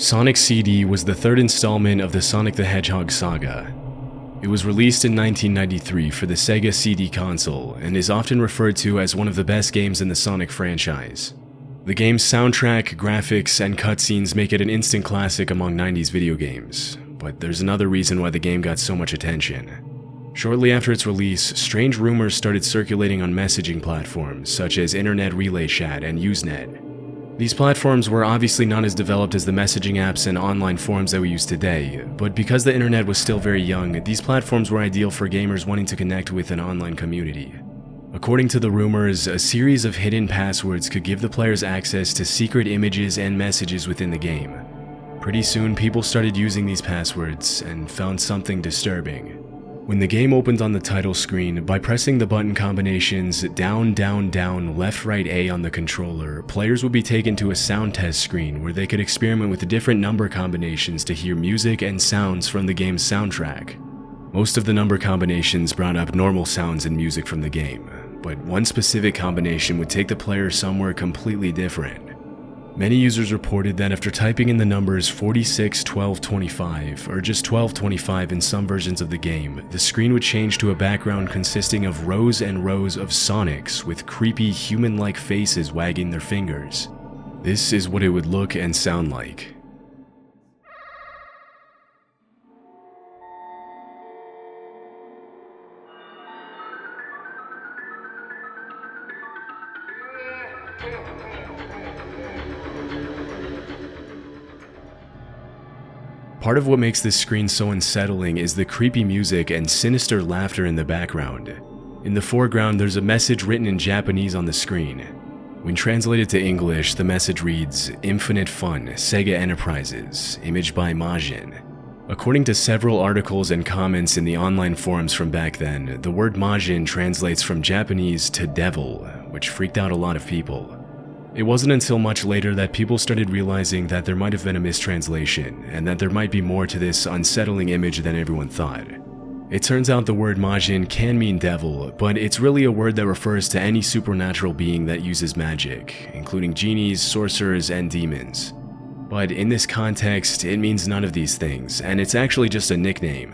Sonic CD was the third installment of the Sonic the Hedgehog saga. It was released in 1993 for the Sega CD console and is often referred to as one of the best games in the Sonic franchise. The game's soundtrack, graphics, and cutscenes make it an instant classic among 90s video games, but there's another reason why the game got so much attention. Shortly after its release, strange rumors started circulating on messaging platforms such as Internet Relay Chat and Usenet. These platforms were obviously not as developed as the messaging apps and online forums that we use today, but because the internet was still very young, these platforms were ideal for gamers wanting to connect with an online community. According to the rumors, a series of hidden passwords could give the players access to secret images and messages within the game. Pretty soon, people started using these passwords and found something disturbing. When the game opened on the title screen, by pressing the button combinations down, down, down, left, right, A on the controller, players would be taken to a sound test screen where they could experiment with different number combinations to hear music and sounds from the game's soundtrack. Most of the number combinations brought up normal sounds and music from the game, but one specific combination would take the player somewhere completely different. Many users reported that after typing in the numbers 46, 12, 25, or just 12, 25 in some versions of the game, the screen would change to a background consisting of rows and rows of Sonics with creepy human-like faces wagging their fingers. This is what it would look and sound like. Part of what makes this screen so unsettling is the creepy music and sinister laughter in the background. In the foreground, there's a message written in Japanese on the screen. When translated to English, the message reads, "Infinite Fun, Sega Enterprises, image by Majin." According to several articles and comments in the online forums from back then, the word Majin translates from Japanese to devil, which freaked out a lot of people. It wasn't until much later that people started realizing that there might have been a mistranslation, and that there might be more to this unsettling image than everyone thought. It turns out the word Majin can mean devil, but it's really a word that refers to any supernatural being that uses magic, including genies, sorcerers, and demons. But in this context, it means none of these things, and it's actually just a nickname.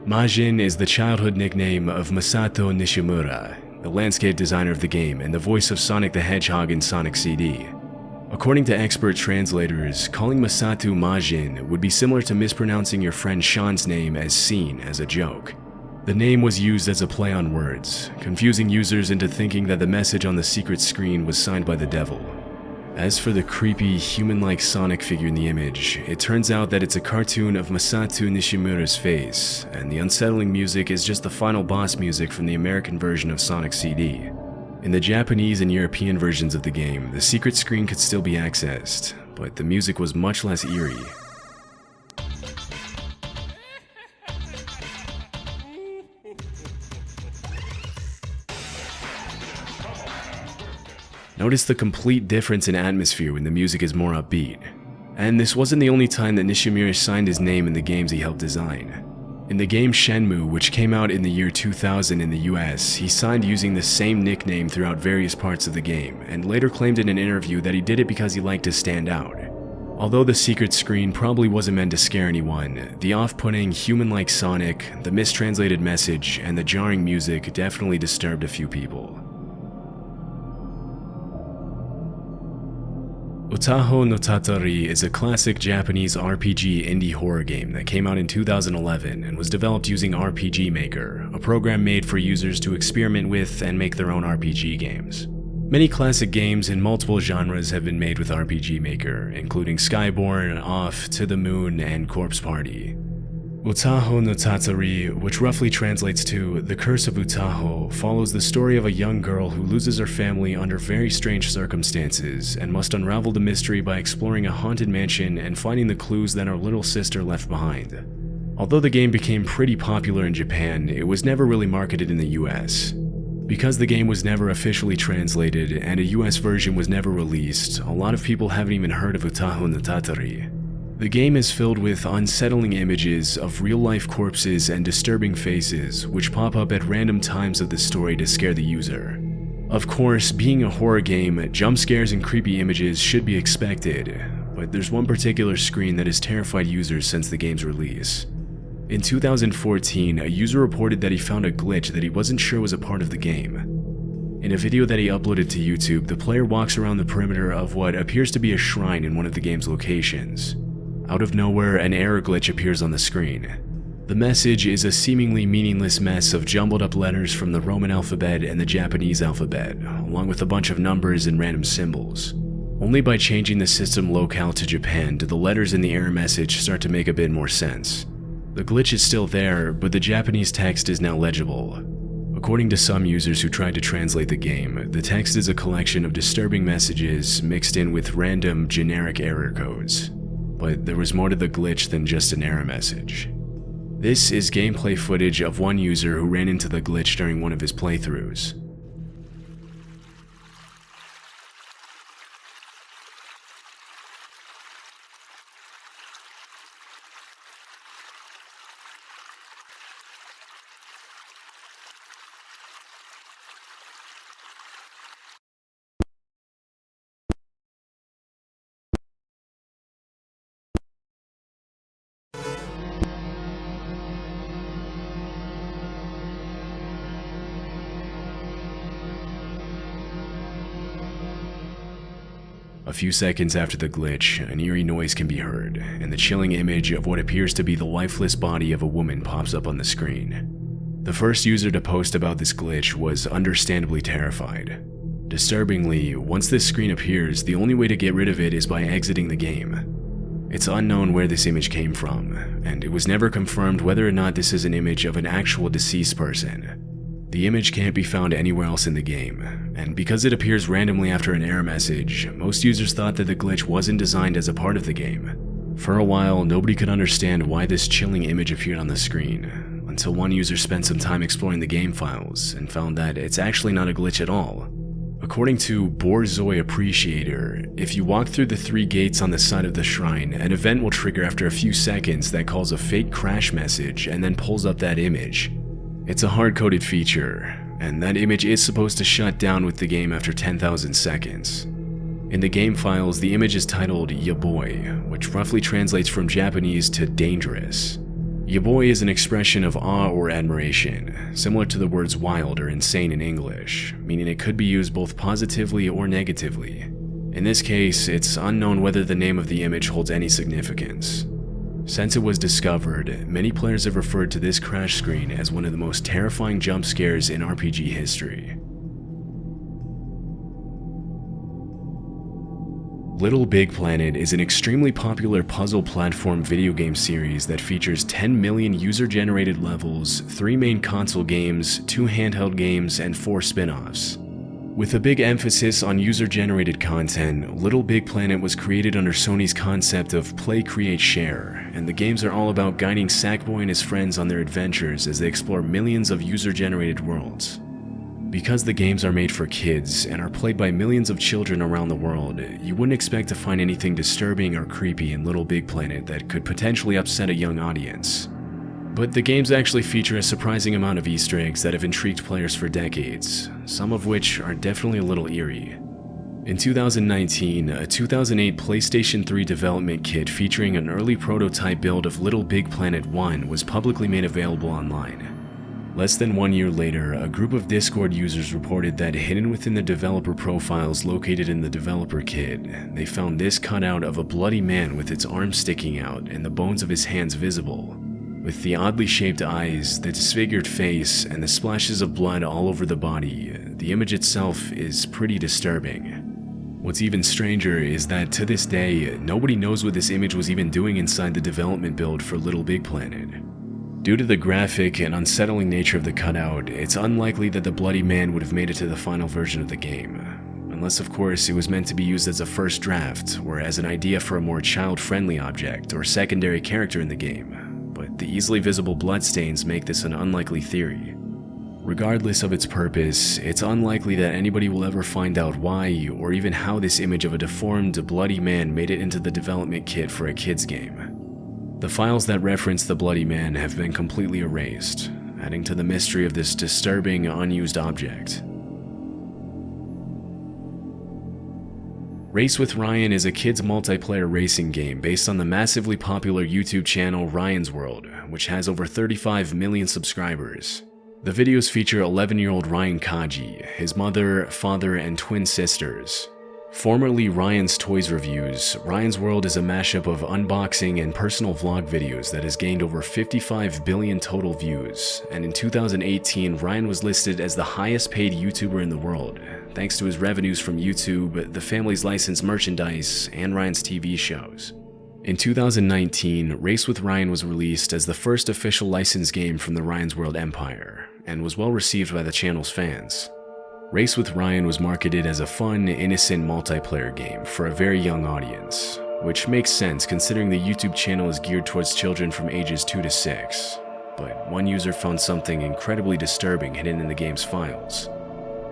Majin is the childhood nickname of Masato Nishimura, the landscape designer of the game and the voice of Sonic the Hedgehog in Sonic CD. According to expert translators, calling Masato Majin would be similar to mispronouncing your friend Sean's name as Scene as a joke. The name was used as a play on words, confusing users into thinking that the message on the secret screen was signed by the devil. As for the creepy, human-like Sonic figure in the image, it turns out that it's a cartoon of Masato Nishimura's face, and the unsettling music is just the final boss music from the American version of Sonic CD. In the Japanese and European versions of the game, the secret screen could still be accessed, but the music was much less eerie. Notice the complete difference in atmosphere when the music is more upbeat. And this wasn't the only time that Nishimura signed his name in the games he helped design. In the game Shenmue, which came out in the year 2000 in the US, he signed using the same nickname throughout various parts of the game, and later claimed in an interview that he did it because he liked to stand out. Although the secret screen probably wasn't meant to scare anyone, the off-putting, human-like Sonic, the mistranslated message, and the jarring music definitely disturbed a few people. Uto Notari is a classic Japanese RPG indie horror game that came out in 2011 and was developed using RPG Maker, a program made for users to experiment with and make their own RPG games. Many classic games in multiple genres have been made with RPG Maker, including Skyborn, Off, To the Moon, and Corpse Party. Uto Notari, which roughly translates to The Curse of Utaho, follows the story of a young girl who loses her family under very strange circumstances and must unravel the mystery by exploring a haunted mansion and finding the clues that her little sister left behind. Although the game became pretty popular in Japan, it was never really marketed in the US. Because the game was never officially translated and a US version was never released, a lot of people haven't even heard of Uto Notari. The game is filled with unsettling images of real-life corpses and disturbing faces, which pop up at random times of the story to scare the user. Of course, being a horror game, jump scares and creepy images should be expected, but there's one particular screen that has terrified users since the game's release. In 2014, a user reported that he found a glitch that he wasn't sure was a part of the game. In a video that he uploaded to YouTube, the player walks around the perimeter of what appears to be a shrine in one of the game's locations. Out of nowhere, an error glitch appears on the screen. The message is a seemingly meaningless mess of jumbled up letters from the Roman alphabet and the Japanese alphabet, along with a bunch of numbers and random symbols. Only by changing the system locale to Japan do the letters in the error message start to make a bit more sense. The glitch is still there, but the Japanese text is now legible. According to some users who tried to translate the game, the text is a collection of disturbing messages mixed in with random, generic error codes. But there was more to the glitch than just an error message. This is gameplay footage of one user who ran into the glitch during one of his playthroughs. A few seconds after the glitch, an eerie noise can be heard, and the chilling image of what appears to be the lifeless body of a woman pops up on the screen. The first user to post about this glitch was understandably terrified. Disturbingly, once this screen appears, the only way to get rid of it is by exiting the game. It's unknown where this image came from, and it was never confirmed whether or not this is an image of an actual deceased person. The image can't be found anywhere else in the game, and because it appears randomly after an error message, most users thought that the glitch wasn't designed as a part of the game. For a while, nobody could understand why this chilling image appeared on the screen, until one user spent some time exploring the game files and found that it's actually not a glitch at all. According to Borzoi Appreciator, if you walk through the 3 gates on the side of the shrine, an event will trigger after a few seconds that calls a fake crash message and then pulls up that image. It's a hard-coded feature, and that image is supposed to shut down with the game after 10,000 seconds. In the game files, the image is titled Yaboi, which roughly translates from Japanese to dangerous. Yaboi is an expression of awe or admiration, similar to the words wild or insane in English, meaning it could be used both positively or negatively. In this case, it's unknown whether the name of the image holds any significance. Since it was discovered, many players have referred to this crash screen as one of the most terrifying jump scares in RPG history. Little Big Planet is an extremely popular puzzle platform video game series that features 10 million user-generated levels, 3 main console games, 2 handheld games, and 4 spin-offs. With a big emphasis on user-generated content, Little Big Planet was created under Sony's concept of play, create, share, and the games are all about guiding Sackboy and his friends on their adventures as they explore millions of user-generated worlds. Because the games are made for kids and are played by millions of children around the world, you wouldn't expect to find anything disturbing or creepy in Little Big Planet that could potentially upset a young audience. But the games actually feature a surprising amount of Easter eggs that have intrigued players for decades, some of which are definitely a little eerie. In 2019, a 2008 PlayStation 3 development kit featuring an early prototype build of Little Big Planet 1 was publicly made available online. Less than 1 year later, a group of Discord users reported that hidden within the developer profiles located in the developer kit, they found this cutout of a bloody man with its arms sticking out and the bones of his hands visible. With the oddly shaped eyes, the disfigured face, and the splashes of blood all over the body, the image itself is pretty disturbing. What's even stranger is that to this day, nobody knows what this image was even doing inside the development build for Little Big Planet. Due to the graphic and unsettling nature of the cutout, it's unlikely that the bloody man would have made it to the final version of the game. Unless, of course, it was meant to be used as a first draft, or as an idea for a more child-friendly object or secondary character in the game. But the easily visible bloodstains make this an unlikely theory. Regardless of its purpose, it's unlikely that anybody will ever find out why or even how this image of a deformed, bloody man made it into the development kit for a kid's game. The files that reference the bloody man have been completely erased, adding to the mystery of this disturbing, unused object. Race with Ryan is a kids multiplayer racing game based on the massively popular YouTube channel Ryan's World, which has over 35 million subscribers. The videos feature 11-year-old Ryan Kaji, his mother, father, and twin sisters. Formerly Ryan's Toys Reviews, Ryan's World is a mashup of unboxing and personal vlog videos that has gained over 55 billion total views, and in 2018 Ryan was listed as the highest paid YouTuber in the world, thanks to his revenues from YouTube, the family's licensed merchandise, and Ryan's TV shows. In 2019, Race with Ryan was released as the first official licensed game from the Ryan's World empire, and was well received by the channel's fans. Race with Ryan was marketed as a fun, innocent multiplayer game for a very young audience, which makes sense considering the YouTube channel is geared towards children from ages 2 to 6, but one user found something incredibly disturbing hidden in the game's files.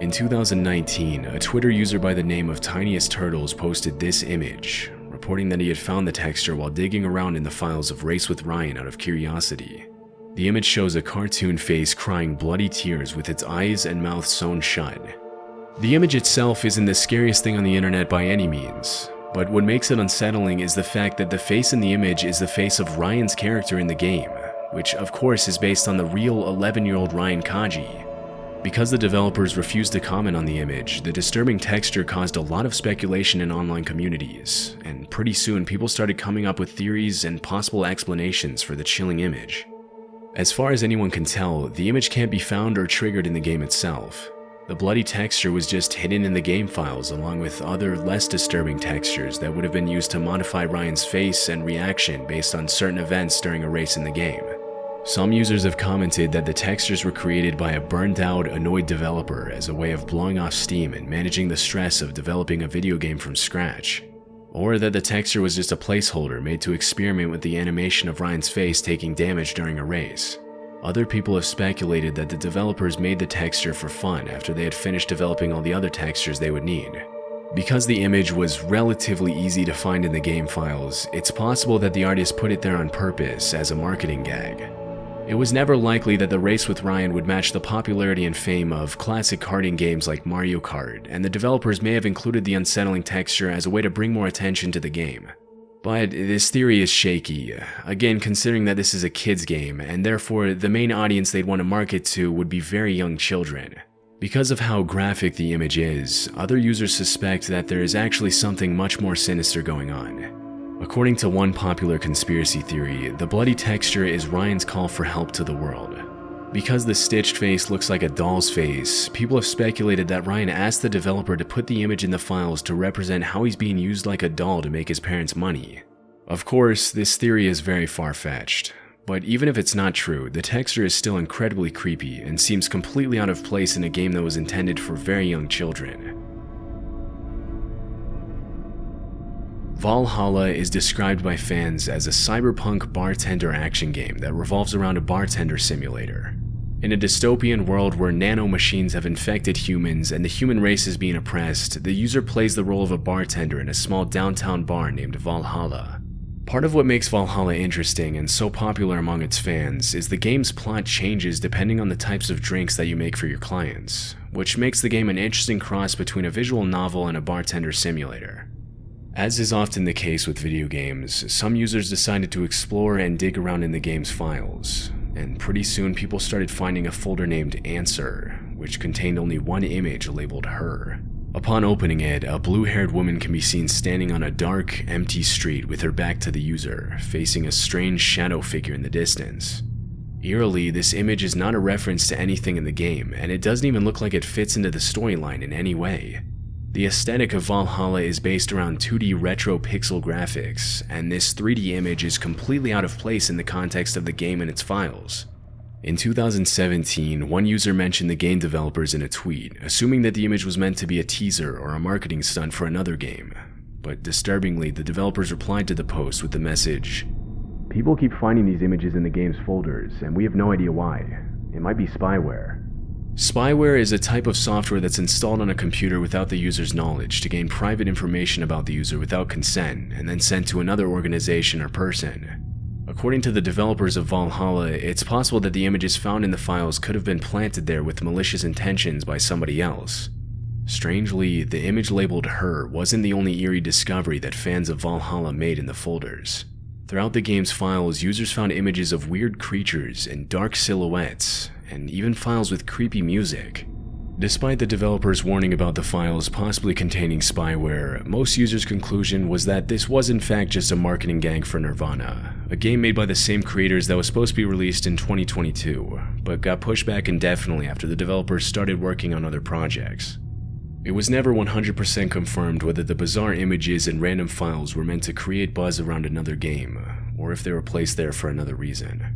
In 2019, a Twitter user by the name of Tiniest Turtles posted this image, reporting that he had found the texture while digging around in the files of Race with Ryan out of curiosity. The image shows a cartoon face crying bloody tears with its eyes and mouth sewn shut. The image itself isn't the scariest thing on the internet by any means, but what makes it unsettling is the fact that the face in the image is the face of Ryan's character in the game, which of course is based on the real 11-year-old Ryan Kaji. Because the developers refused to comment on the image, the disturbing texture caused a lot of speculation in online communities, and pretty soon people started coming up with theories and possible explanations for the chilling image. As far as anyone can tell, the image can't be found or triggered in the game itself. The bloody texture was just hidden in the game files along with other less disturbing textures that would have been used to modify Ryan's face and reaction based on certain events during a race in the game. Some users have commented that the textures were created by a burned-out, annoyed developer as a way of blowing off steam and managing the stress of developing a video game from scratch. Or that the texture was just a placeholder made to experiment with the animation of Ryan's face taking damage during a race. Other people have speculated that the developers made the texture for fun after they had finished developing all the other textures they would need. Because the image was relatively easy to find in the game files, it's possible that the artist put it there on purpose as a marketing gag. It was never likely that the Race with Ryan would match the popularity and fame of classic karting games like Mario Kart, and the developers may have included the unsettling texture as a way to bring more attention to the game. But this theory is shaky, again considering that this is a kids game, and therefore the main audience they'd want to market to would be very young children. Because of how graphic the image is, other users suspect that there is actually something much more sinister going on. According to one popular conspiracy theory, the bloody texture is Ryan's call for help to the world. Because the stitched face looks like a doll's face, people have speculated that Ryan asked the developer to put the image in the files to represent how he's being used like a doll to make his parents money. Of course, this theory is very far-fetched, but even if it's not true, the texture is still incredibly creepy and seems completely out of place in a game that was intended for very young children. Valhalla is described by fans as a cyberpunk bartender action game that revolves around a bartender simulator. In a dystopian world where nanomachines have infected humans and the human race is being oppressed, the user plays the role of a bartender in a small downtown bar named Valhalla. Part of what makes Valhalla interesting and so popular among its fans is the game's plot changes depending on the types of drinks that you make for your clients, which makes the game an interesting cross between a visual novel and a bartender simulator. As is often the case with video games, some users decided to explore and dig around in the game's files, and pretty soon people started finding a folder named Answer, which contained only one image labeled Her. Upon opening it, a blue-haired woman can be seen standing on a dark, empty street with her back to the user, facing a strange shadow figure in the distance. Eerily, this image is not a reference to anything in the game, and it doesn't even look like it fits into the storyline in any way. The aesthetic of Valhalla is based around 2D retro pixel graphics, and this 3D image is completely out of place in the context of the game and its files. In 2017, one user mentioned the game developers in a tweet, assuming that the image was meant to be a teaser or a marketing stunt for another game. But disturbingly, the developers replied to the post with the message, "People keep finding these images in the game's folders, and we have no idea why. It might be spyware." Spyware is a type of software that's installed on a computer without the user's knowledge to gain private information about the user without consent and then sent to another organization or person. According to the developers of Valhalla, it's possible that the images found in the files could have been planted there with malicious intentions by somebody else. Strangely, the image labeled Her wasn't the only eerie discovery that fans of Valhalla made in the folders. Throughout the game's files, users found images of weird creatures and dark silhouettes, and even files with creepy music. Despite the developers' warning about the files possibly containing spyware, most users' conclusion was that this was in fact just a marketing gag for Nirvana, a game made by the same creators that was supposed to be released in 2022, but got pushed back indefinitely after the developers started working on other projects. It was never 100% confirmed whether the bizarre images and random files were meant to create buzz around another game, or if they were placed there for another reason.